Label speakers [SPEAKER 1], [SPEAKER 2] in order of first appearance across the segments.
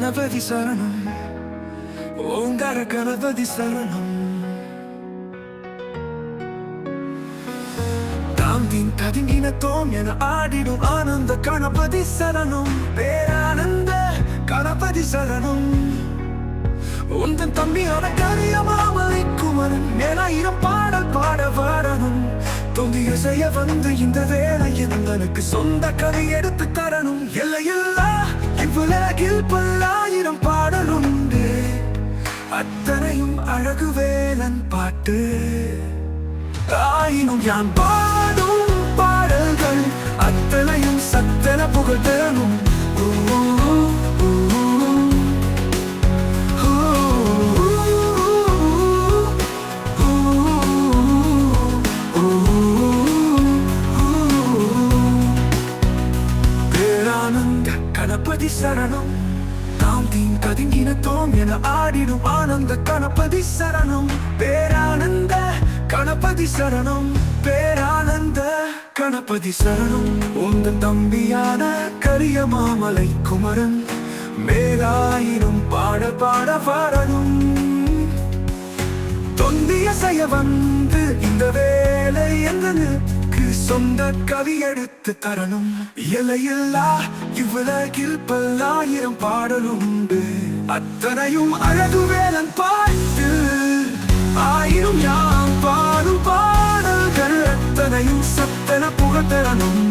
[SPEAKER 1] கணபதி சரணம், ஓங்கார கணபதி சரணம். தாந்தின் ததுங்கின தோம் என ஆடிடும் ஆனந்த கணபதி சரணம், பேரானந்த கணபதி சரணம். உந்தன் தம்பியான கரியமாமலை குமரன் மேலாயிரம் பாடல் பாட வரணும். தொந்திய செய்ய வந்து இந்த வேலை எந்தனுக்கு சொந்த கதை எடுத்து தரணும். எல்லையில்லா இவ்வுலகில் பல்லாயிரம் பாடலுண்டு, அத்தனையும் அழகு வேலன் பாட்டு. ஆயினும் யான் பாடும் பாடல்கள் அத்தனையும் சத்தன புகழ் தரணும். கணபதி சரணம், தாந்தின் கதுங்கின தோம் என ஆடிடும் ஆனந்த கணபதி சரணம், பேரானந்த கணபதி சரணம், பேரானந்த கணபதி சரணம். உந்தன் தம்பியான கரிய மாமலை குமரன் மேலாயிரம் பாட பாட வரணும். தொந்திய செய்ய வந்து இந்த வேலை எந்தனுக்கு சொந்த கவி எடுத்து தரணும். எல்லையில்லா இவ்வுலகில் பல்லாயிரம் பாடலுண்டு, அத்தனையும் அழகு வேலன் பாட்டு. ஆயிரம் யாம் பாடும் பாடல்கள் அத்தனையும் சத்தன புகழ் தரணும்.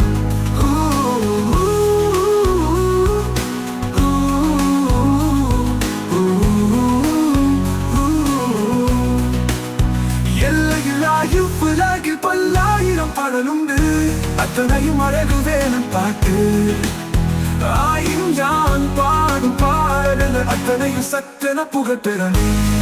[SPEAKER 1] எல்லையில்லா இவ்வுலகில் பல்லாயிரம் பாடலுண்டு, அத்தனையும் அழகு வேலன் பாட்டு. ஆயிரம் யான் பாடும் பாடல்கள் அத்தனையும் சத்தன புகழ் பெறணும்.